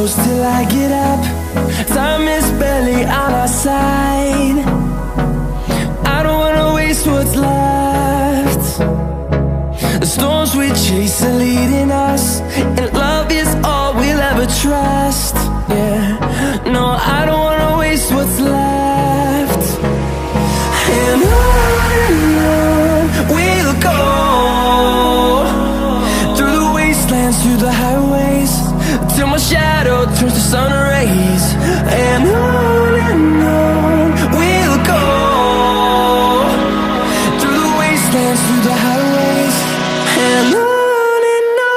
close till I get up. Time is barely on our side. I don't wanna waste what's left. The storms we chase are leading us, and love is all we'll ever trust. Yeah, no, I don't wanna waste what's left. And on we'll go, through the wastelands, through the highways, till my shadow turns to sun rays. And on we'll go, through the wastelands, through the highways, and on we'll go.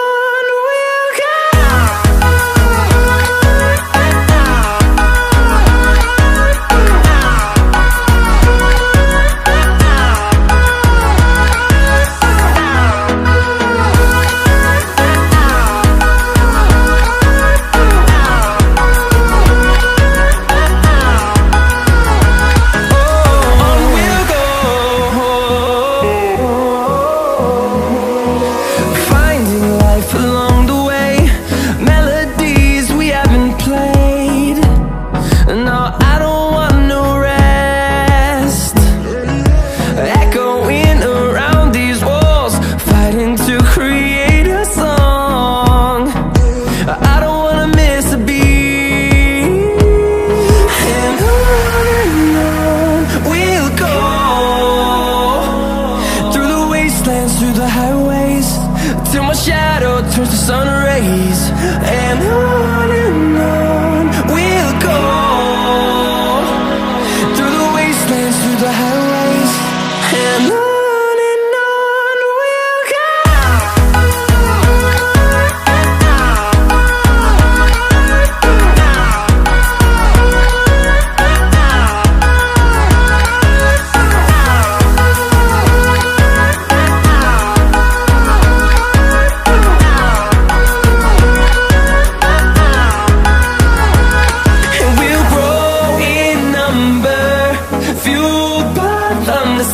Through the highways, till my shadow turns to sun rays. And on we'll go, through the wastelands, through the highways, and on we'll go.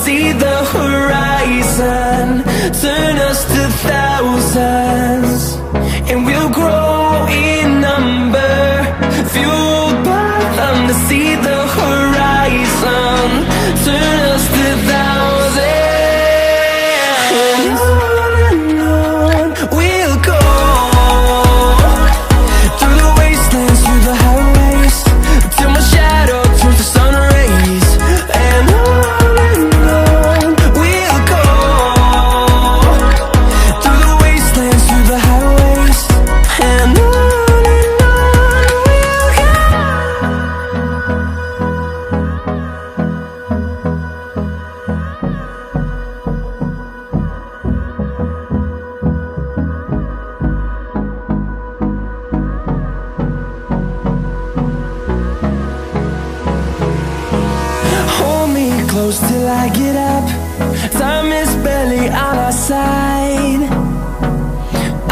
See the horizon, turn us to thousands, and we'll grow in number, fueled by them. To see the horizon, turn us to thousands, and on we'll go, through the wastelands, through the highways, till my shadow turns to sun rays. And close till I get up. Time is barely on our side.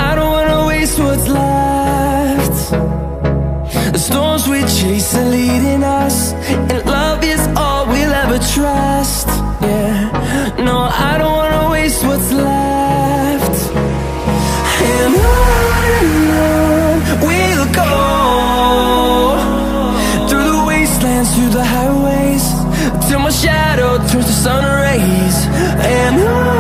I don't wanna waste what's left. The storms we chase are leading us, and love is all we'll ever trust. Yeah, no, I don't wanna waste what's left. And on we'll go, through the wastelands, through the highways, till my shadow turns to sun rays. And on